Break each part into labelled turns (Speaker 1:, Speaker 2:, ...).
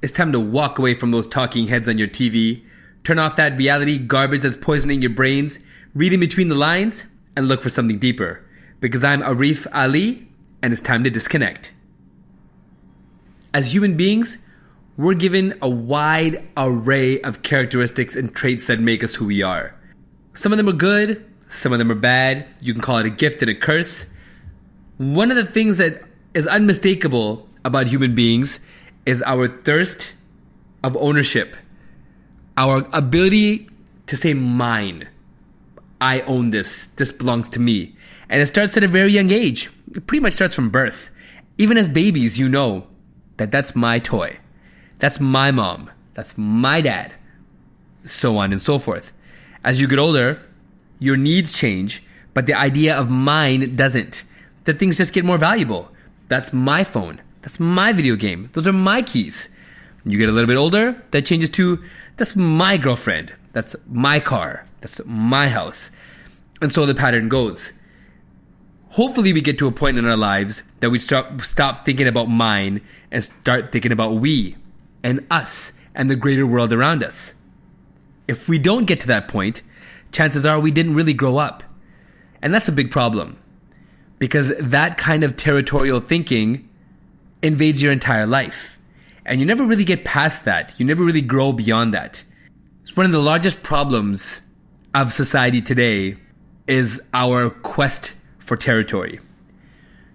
Speaker 1: It's time to walk away from those talking heads on your TV, turn off that reality garbage that's poisoning your brains, read in between the lines, and look for something deeper. Because I'm Arif Ali, and it's time to disconnect. As human beings, we're given a wide array of characteristics and traits that make us who we are. Some of them are good, some of them are bad. You can call it a gift and a curse. One of the things that is unmistakable about human beings is our thirst of ownership. Our ability to say mine. I own this. This belongs to me. And it starts at a very young age. It pretty much starts from birth. Even as babies, you know that that's my toy. That's my mom. That's my dad. So on and so forth. As you get older, your needs change, but the idea of mine doesn't. That things just get more valuable. That's my phone. That's my video game. Those are my keys. You get a little bit older, that changes to, that's my girlfriend. That's my car. That's my house. And so the pattern goes. Hopefully we get to a point in our lives that we stop thinking about mine and start thinking about we and us and the greater world around us. If we don't get to that point, chances are we didn't really grow up. And that's a big problem. Because that kind of territorial thinking invades your entire life. And you never really get past that. You never really grow beyond that. It's one of the largest problems of society today is our quest for territory.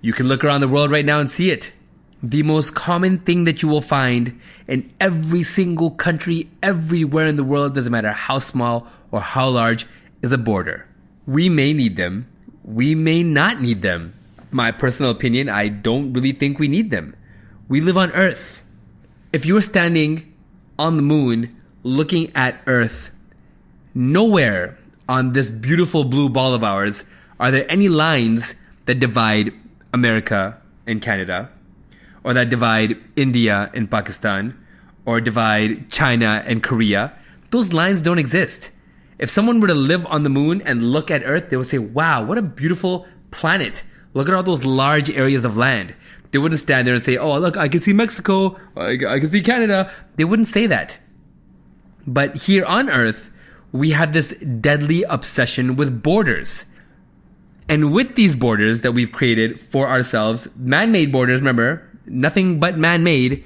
Speaker 1: You can look around the world right now and see it. The most common thing that you will find in every single country, everywhere in the world, doesn't matter how small or how large, is a border. We may need them. We may not need them. My personal opinion, I don't really think we need them. We live on Earth. If you were standing on the moon looking at Earth, nowhere on this beautiful blue ball of ours are there any lines that divide America and Canada, or that divide India and Pakistan, or divide China and Korea. Those lines don't exist. If someone were to live on the moon and look at Earth, they would say, wow, what a beautiful planet. Look at all those large areas of land. They wouldn't stand there and say, oh, look, I can see Mexico. I can see Canada. They wouldn't say that. But here on Earth, we have this deadly obsession with borders. And with these borders that we've created for ourselves, man-made borders, remember, nothing but man-made,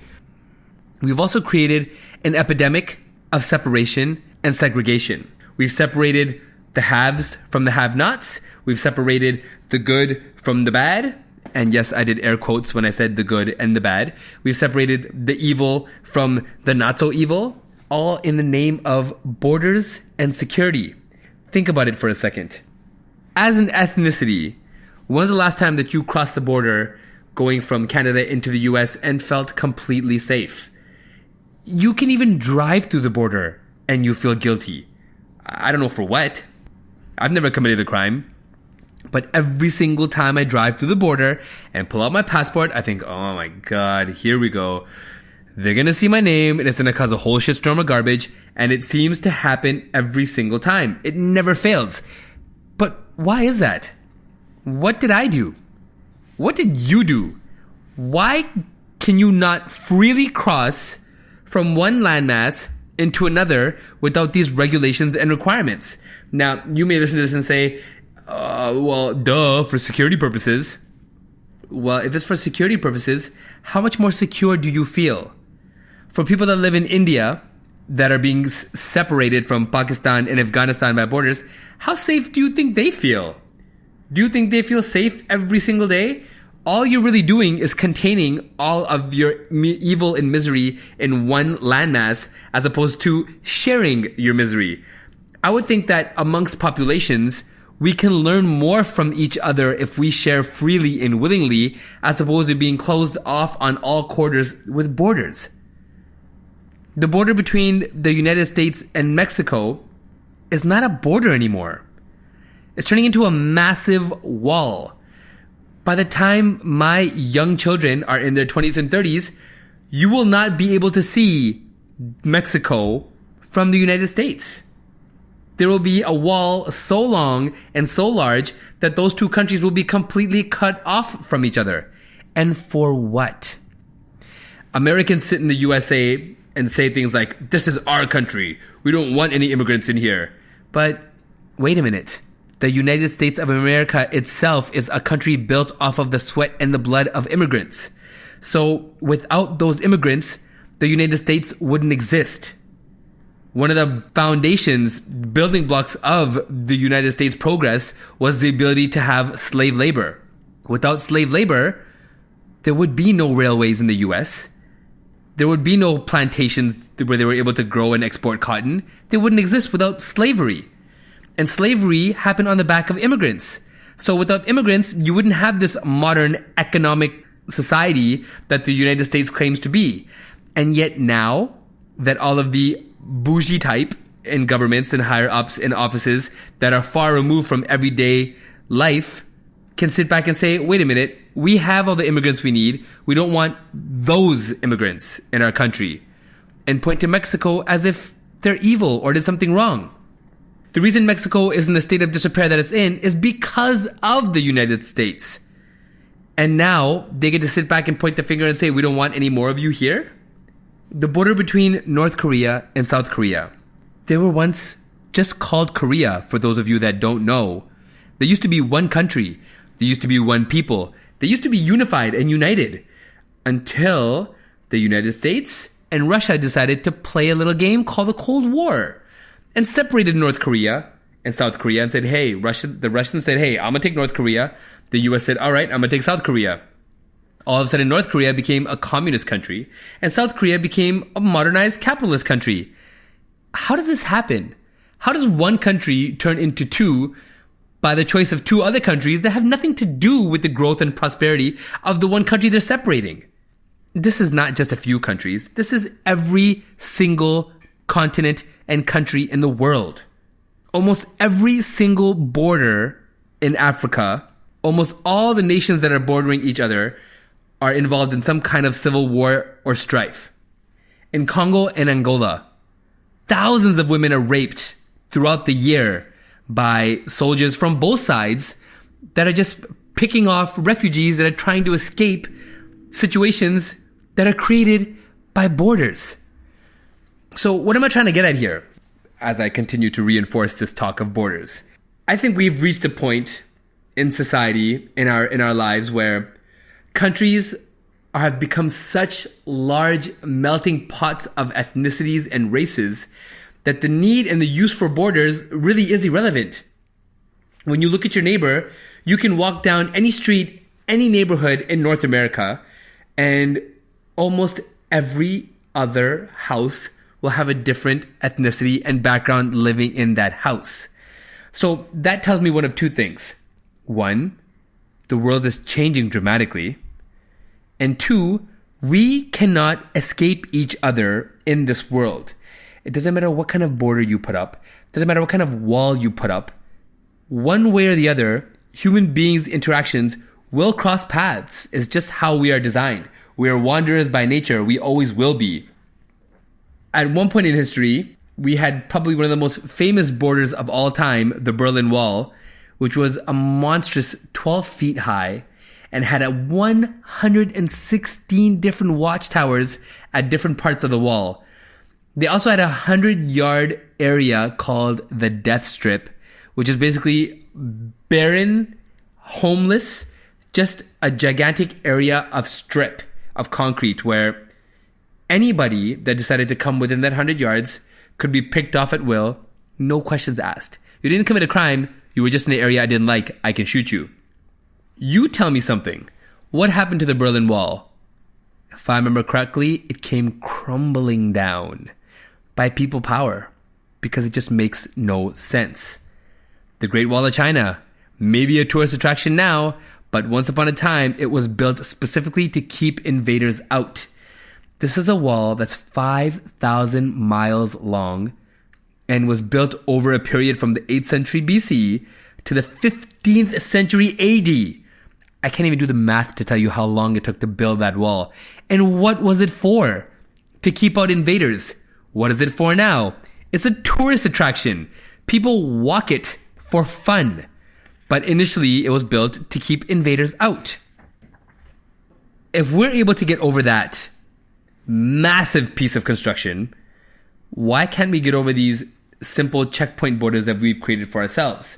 Speaker 1: we've also created an epidemic of separation and segregation. We've separated the haves from the have-nots. We've separated the good from the bad. And yes, I did air quotes when I said the good and the bad. We've separated the evil from the not-so-evil, all in the name of borders and security. Think about it for a second. As an ethnicity, when's the last time that you crossed the border going from Canada into the US and felt completely safe? You can even drive through the border and you feel guilty. I don't know for what. I've never committed a crime. But every single time I drive through the border and pull out my passport, I think, oh my God, here we go. They're going to see my name and it's going to cause a whole shitstorm of garbage. And it seems to happen every single time. It never fails. But why is that? What did I do? What did you do? Why can you not freely cross from one landmass into another without these regulations and requirements? Now, you may listen to this and say, well, duh, for security purposes. Well, if it's for security purposes, how much more secure do you feel? For people that live in India, that are being separated from Pakistan and Afghanistan by borders, how safe do you think they feel? Do you think they feel safe every single day? All you're really doing is containing all of your evil and misery in one landmass as opposed to sharing your misery. I would think that amongst populations, we can learn more from each other if we share freely and willingly as opposed to being closed off on all quarters with borders. The border between the United States and Mexico is not a border anymore. It's turning into a massive wall. By the time my young children are in their 20s and 30s, you will not be able to see Mexico from the United States. There will be a wall so long and so large that those two countries will be completely cut off from each other. And for what? Americans sit in the USA and say things like, this is our country. We don't want any immigrants in here. But wait a minute. The United States of America itself is a country built off of the sweat and the blood of immigrants. So without those immigrants, the United States wouldn't exist. One of the foundations, building blocks of the United States progress was the ability to have slave labor. Without slave labor, there would be no railways in the US. There would be no plantations where they were able to grow and export cotton. They wouldn't exist without slavery. And slavery happened on the back of immigrants. So without immigrants, you wouldn't have this modern economic society that the United States claims to be. And yet now that all of the bougie type in governments and higher ups in offices that are far removed from everyday life can sit back and say, wait a minute, we have all the immigrants we need. We don't want those immigrants in our country. And point to Mexico as if they're evil or did something wrong. The reason Mexico is in the state of disrepair that it's in is because of the United States. And now they get to sit back and point the finger and say, we don't want any more of you here? The border between North Korea and South Korea. They were once just called Korea, for those of you that don't know. There used to be one country. There used to be one people. They used to be unified and united until the United States and Russia decided to play a little game called the Cold War and separated North Korea and South Korea and said, hey, the Russians said, hey, I'm going to take North Korea. The US said, all right, I'm going to take South Korea. All of a sudden, North Korea became a communist country and South Korea became a modernized capitalist country. How does this happen? How does one country turn into two by the choice of two other countries that have nothing to do with the growth and prosperity of the one country they're separating? This is not just a few countries. This is every single continent and country in the world. Almost every single border in Africa, almost all the nations that are bordering each other are involved in some kind of civil war or strife. In Congo and Angola, thousands of women are raped throughout the year by soldiers from both sides that are just picking off refugees that are trying to escape situations that are created by borders. So what am I trying to get at here as I continue to reinforce this talk of borders? I think we've reached a point in society, in our lives, where countries have become such large melting pots of ethnicities and races that the need and the use for borders really is irrelevant. When you look at your neighbor, you can walk down any street, any neighborhood in North America, and almost every other house will have a different ethnicity and background living in that house. So that tells me one of two things. One, the world is changing dramatically. And two, we cannot escape each other in this world. It doesn't matter what kind of border you put up. It doesn't matter what kind of wall you put up. One way or the other, human beings' interactions will cross paths. It's just how we are designed. We are wanderers by nature. We always will be. At one point in history, we had probably one of the most famous borders of all time, the Berlin Wall, which was a monstrous 12 feet high and had 116 different watchtowers at different parts of the wall. They also had a 100-yard area called the Death Strip, which is basically barren, homeless, just a gigantic area of strip of concrete where anybody that decided to come within that 100 yards could be picked off at will, no questions asked. You didn't commit a crime, you were just in an area I didn't like, I can shoot you. You tell me something. What happened to the Berlin Wall? If I remember correctly, it came crumbling down by people power because it just makes no sense. The Great Wall of China, maybe a tourist attraction now, but once upon a time, it was built specifically to keep invaders out. This is a wall that's 5,000 miles long and was built over a period from the 8th century BC to the 15th century AD. I can't even do the math to tell you how long it took to build that wall. And what was it for? To keep out invaders. What is it for now? It's a tourist attraction. People walk it for fun. But initially, it was built to keep invaders out. If we're able to get over that massive piece of construction, why can't we get over these simple checkpoint borders that we've created for ourselves?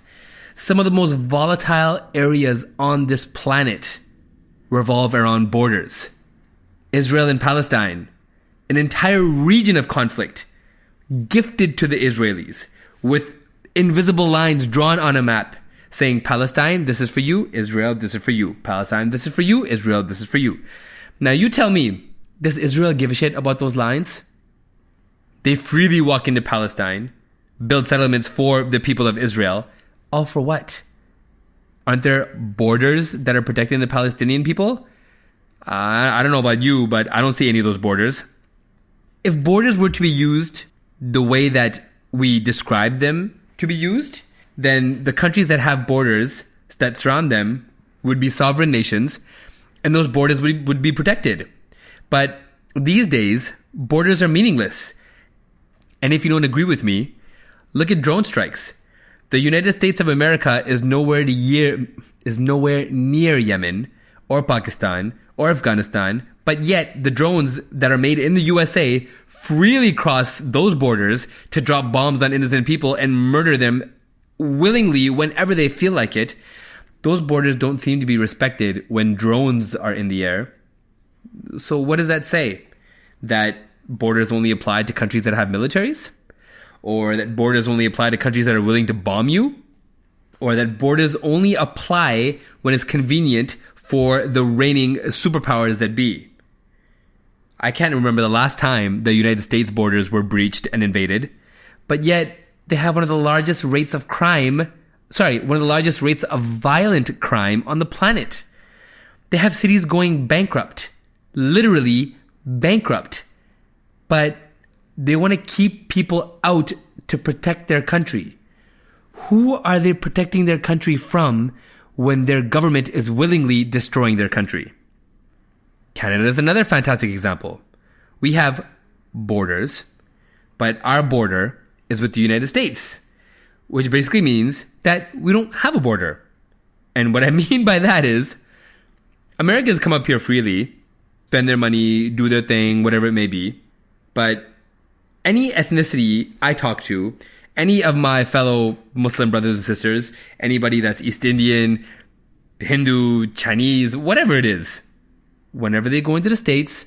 Speaker 1: Some of the most volatile areas on this planet revolve around borders. Israel and Palestine, an entire region of conflict gifted to the Israelis with invisible lines drawn on a map saying, Palestine, this is for you. Israel, this is for you. Palestine, this is for you. Israel, this is for you. Now you tell me, does Israel give a shit about those lines? They freely walk into Palestine, build settlements for the people of Israel. All for what? Aren't there borders that are protecting the Palestinian people? I don't know about you, but I don't see any of those borders. If borders were to be used the way that we describe them to be used, then the countries that have borders that surround them would be sovereign nations, and those borders would be protected. But these days, borders are meaningless. And if you don't agree with me, look at drone strikes. The United States of America is nowhere near Yemen or Pakistan or Afghanistan, but yet the drones that are made in the USA freely cross those borders to drop bombs on innocent people and murder them willingly whenever they feel like it. Those borders don't seem to be respected when drones are in the air. So what does that say? That borders only apply to countries that have militaries? Or that borders only apply to countries that are willing to bomb you? Or that borders only apply when it's convenient for the reigning superpowers that be? I can't remember the last time the United States borders were breached and invaded, but yet they have one of the largest rates of violent crime on the planet. They have cities going bankrupt, literally bankrupt, but they want to keep people out to protect their country. Who are they protecting their country from when their government is willingly destroying their country? Canada is another fantastic example. We have borders, but our border is with the United States, which basically means that we don't have a border. And what I mean by that is Americans come up here freely, spend their money, do their thing, whatever it may be. But any ethnicity I talk to, any of my fellow Muslim brothers and sisters, anybody that's East Indian, Hindu, Chinese, whatever it is, whenever they go into the States,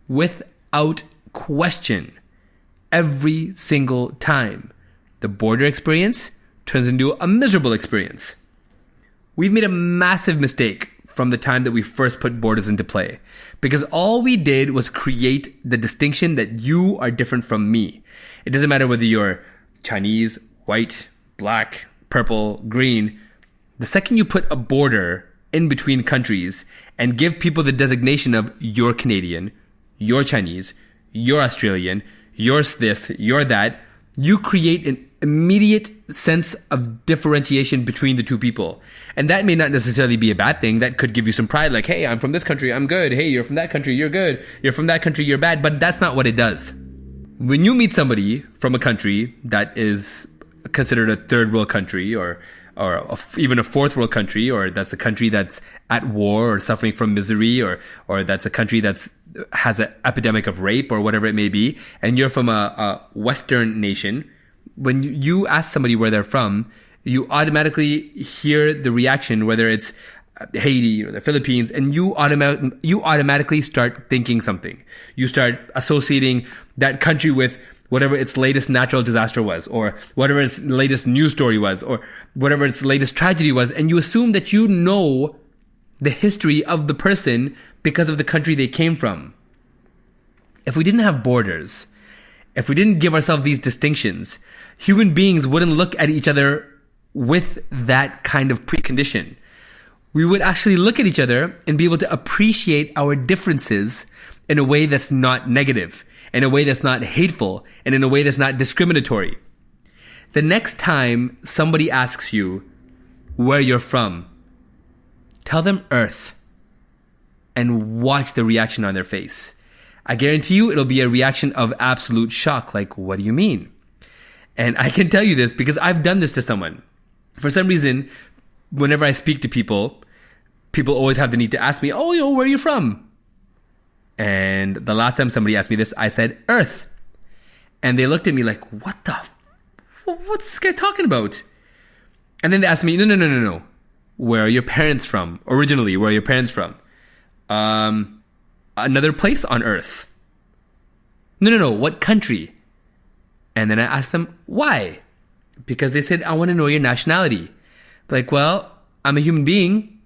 Speaker 1: without question, every single time, the border experience turns into a miserable experience. We've made a massive mistake from the time that we first put borders into play, because all we did was create the distinction that you are different from me. It doesn't matter whether you're Chinese, white, black, purple, green. The second you put a border in between countries and give people the designation of you're Canadian, you're Chinese, you're Australian, you're this, you're that, you create an immediate sense of differentiation between the two people. And that may not necessarily be a bad thing. That could give you some pride, like, hey, I'm from this country, I'm good. Hey, you're from that country, you're good. You're from that country, you're bad. But that's not what it does. When you meet somebody from a country that is considered a third world country or even a fourth world country, or that's a country that's at war or suffering from misery, or that's a country that's has an epidemic of rape or whatever it may be, and you're from a Western nation, when you ask somebody where they're from, you automatically hear the reaction, whether it's Haiti or the Philippines, and you automatically start thinking something. You start associating that country with whatever its latest natural disaster was, or whatever its latest news story was, or whatever its latest tragedy was, and you assume that you know the history of the person because of the country they came from. If we didn't have borders, if we didn't give ourselves these distinctions, human beings wouldn't look at each other with that kind of precondition. We would actually look at each other and be able to appreciate our differences in a way that's not negative, in a way that's not hateful, and in a way that's not discriminatory. The next time somebody asks you where you're from, tell them Earth and watch the reaction on their face. I guarantee you it'll be a reaction of absolute shock, like, what do you mean? And I can tell you this because I've done this to someone. For some reason, whenever I speak to people always have the need to ask me, oh, where are you from? And the last time somebody asked me this, I said Earth. And they looked at me like, what's this guy talking about? And then they asked me, no. Where are your parents from? Originally, where are your parents from? Another place on Earth. No. What country? And then I asked them, why? Because they said, I want to know your nationality. Like, well, I'm a human being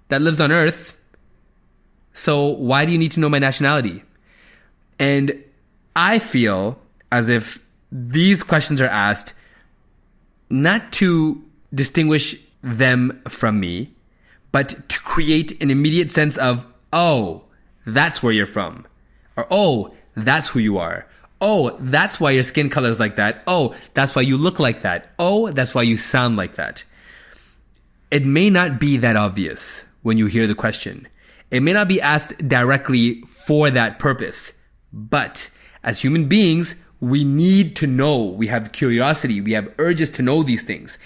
Speaker 1: that lives on Earth. So why do you need to know my nationality? And I feel as if these questions are asked not to distinguish them from me, but to create an immediate sense of, oh, that's where you're from. Or, oh, that's who you are. Oh, that's why your skin color is like that. Oh, that's why you look like that. Oh, that's why you sound like that. It may not be that obvious when you hear the question. It may not be asked directly for that purpose. But as human beings, we need to know. We have curiosity. We have urges to know these things.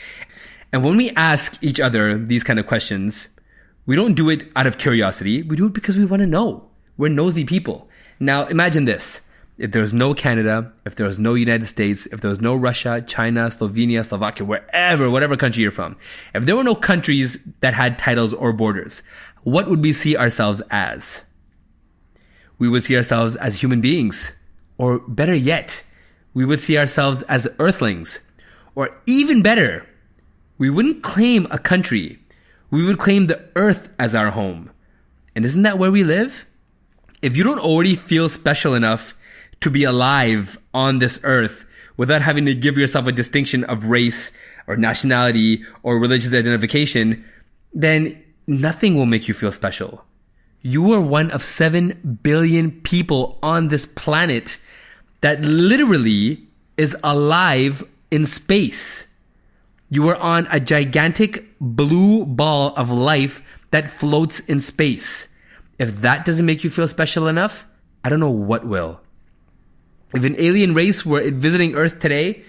Speaker 1: And when we ask each other these kind of questions, we don't do it out of curiosity. We do it because we want to know. We're nosy people. Now, imagine this. If there was no Canada, if there was no United States, if there was no Russia, China, Slovenia, Slovakia, whatever country you're from, if there were no countries that had titles or borders, what would we see ourselves as? We would see ourselves as human beings. Or better yet, we would see ourselves as earthlings. Or even better, we wouldn't claim a country. We would claim the earth as our home. And isn't that where we live? If you don't already feel special enough to be alive on this earth without having to give yourself a distinction of race or nationality or religious identification, then nothing will make you feel special. You are one of 7 billion people on this planet that literally is alive in space. You are on a gigantic blue ball of life that floats in space. If that doesn't make you feel special enough, I don't know what will. If an alien race were visiting Earth today,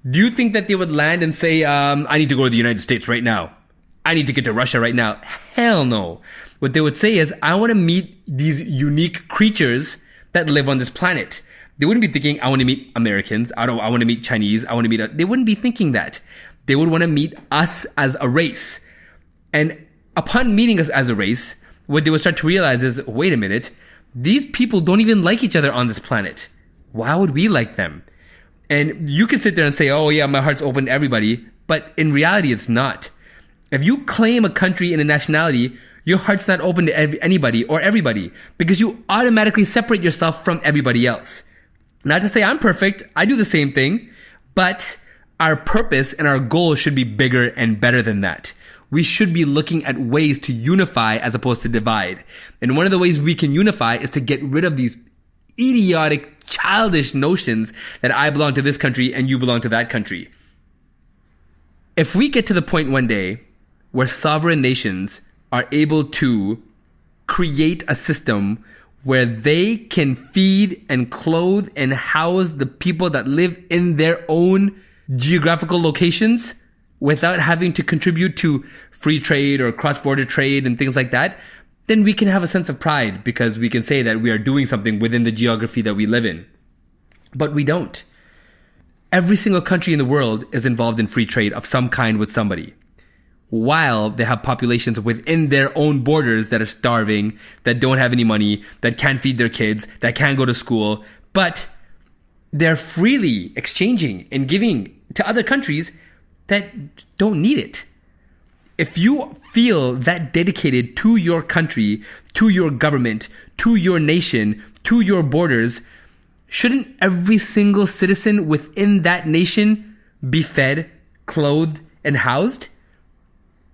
Speaker 1: do you think that they would land and say, I need to go to the United States right now? I need to get to Russia right now? Hell no. What they would say is, I want to meet these unique creatures that live on this planet. They wouldn't be thinking, I want to meet Americans. I want to meet Chinese. I want to meet... They wouldn't be thinking that. They would want to meet us as a race. And upon meeting us as a race, what they would start to realize is, wait a minute, these people don't even like each other on this planet. Why would we like them? And you can sit there and say, oh yeah, my heart's open to everybody. But in reality, it's not. If you claim a country and a nationality, your heart's not open to anybody or everybody because you automatically separate yourself from everybody else. Not to say I'm perfect. I do the same thing. But our purpose and our goal should be bigger and better than that. We should be looking at ways to unify as opposed to divide. And one of the ways we can unify is to get rid of these idiotic, childish notions that I belong to this country and you belong to that country. If we get to the point one day where sovereign nations are able to create a system where they can feed and clothe and house the people that live in their own geographical locations without having to contribute to free trade or cross-border trade and things like that, then we can have a sense of pride because we can say that we are doing something within the geography that we live in. But we don't. Every single country in the world is involved in free trade of some kind with somebody, while they have populations within their own borders that are starving, that don't have any money, that can't feed their kids, that can't go to school, but they're freely exchanging and giving to other countries that don't need it. If you feel that dedicated to your country, to your government, to your nation, to your borders, shouldn't every single citizen within that nation be fed, clothed, and housed?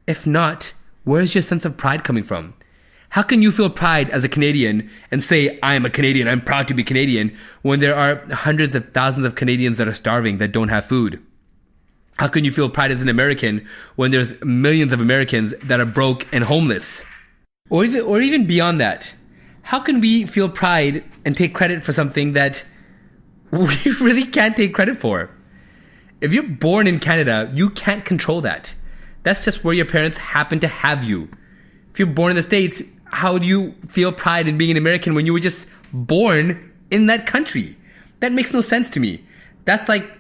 Speaker 1: If not, where's your sense of pride coming from? How can you feel pride as a Canadian and say, I am a Canadian, I'm proud to be Canadian, when there are hundreds of thousands of Canadians that are starving, that don't have food? How can you feel pride as an American when there's millions of Americans that are broke and homeless? Or even beyond that, how can we feel pride and take credit for something that we really can't take credit for? If you're born in Canada, you can't control that. That's just where your parents happen to have you. If you're born in the States, How do you feel pride in being an American when you were just born in that country? That makes no sense to me. That's like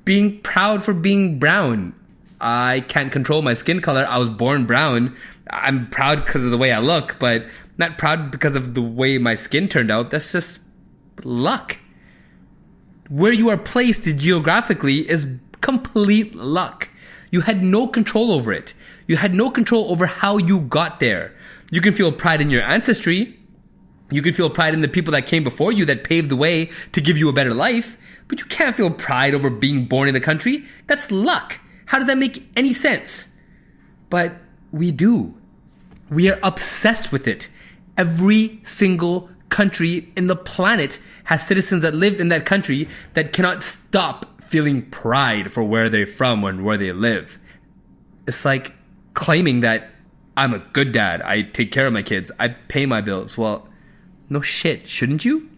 Speaker 1: being proud for being brown. I can't control my skin color. I was born brown. I'm proud because of the way I look, but not proud because of the way my skin turned out. That's just luck. Where you are placed geographically is complete luck. You had no control over it. You had no control over how you got there. You can feel pride in your ancestry. You can feel pride in the people that came before you that paved the way to give you a better life. But you can't feel pride over being born in a country. That's luck. How does that make any sense? But we do. We are obsessed with it. Every single country in the planet has citizens that live in that country that cannot stop feeling pride for where they're from and where they live. It's like claiming that I'm a good dad. I take care of my kids. I pay my bills. Well, no shit, shouldn't you?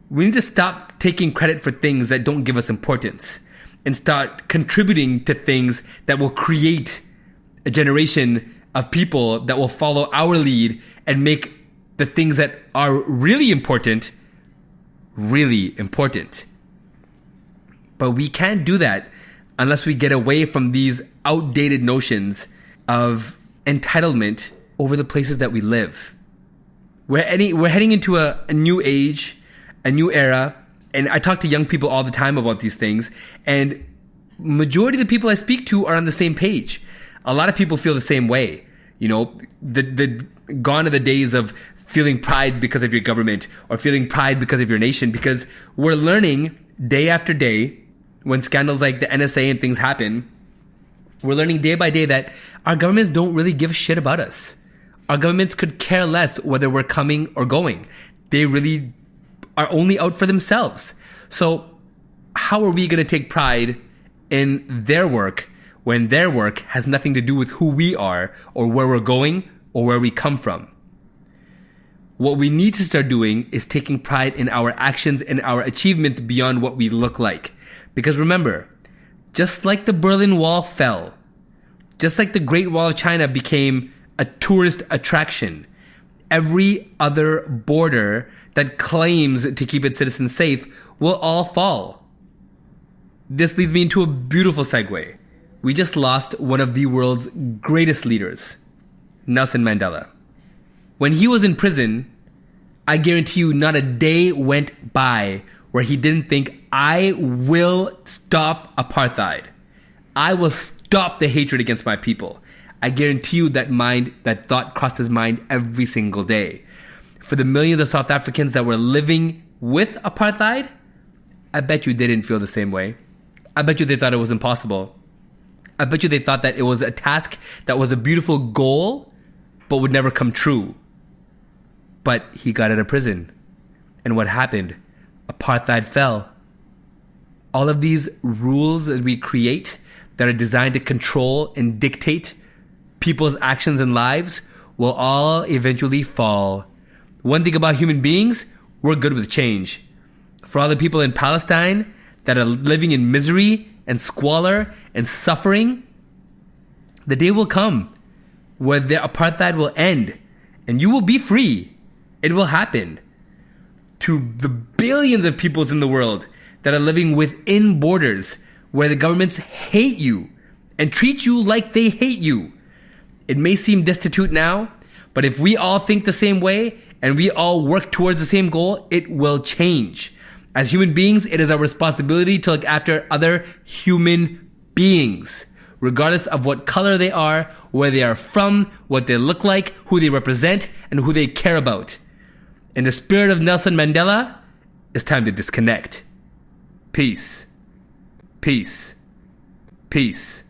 Speaker 1: We need to stop taking credit for things that don't give us importance and start contributing to things that will create a generation of people that will follow our lead and make the things that are really important, really important. But we can't do that unless we get away from these outdated notions of entitlement over the places that we live. We're heading into a new age, a new era, and I talk to young people all the time about these things, and majority of the people I speak to are on the same page. A lot of people feel the same way. You know, the gone are the days of feeling pride because of your government or feeling pride because of your nation, because we're learning day after day when scandals like the NSA and things happen, we're learning day by day that our governments don't really give a shit about us. Our governments could care less whether we're coming or going. They really are only out for themselves. So how are we going to take pride in their work when their work has nothing to do with who we are or where we're going or where we come from? What we need to start doing is taking pride in our actions and our achievements beyond what we look like. Because remember, just like the Berlin Wall fell, just like the Great Wall of China became a tourist attraction, every other border that claims to keep its citizens safe will all fall. This leads me into a beautiful segue. We just lost one of the world's greatest leaders, Nelson Mandela. When he was in prison, I guarantee you not a day went by where he didn't think, I will stop apartheid. I will stop the hatred against my people. I guarantee you that thought crossed his mind every single day. For the millions of South Africans that were living with apartheid, I bet you they didn't feel the same way. I bet you they thought it was impossible. I bet you they thought that it was a task that was a beautiful goal, but would never come true. But he got out of prison. And what happened? Apartheid fell. All of these rules that we create that are designed to control and dictate people's actions and lives will all eventually fall. One thing about human beings, we're good with change. For all the people in Palestine that are living in misery and squalor and suffering, the day will come where their apartheid will end and you will be free. It will happen. To the billions of peoples in the world that are living within borders where the governments hate you and treat you like they hate you. It may seem destitute now, but if we all think the same way and we all work towards the same goal, it will change. As human beings, it is our responsibility to look after other human beings, regardless of what color they are, where they are from, what they look like, who they represent, and who they care about. In the spirit of Nelson Mandela, it's time to disconnect. Peace. Peace. Peace.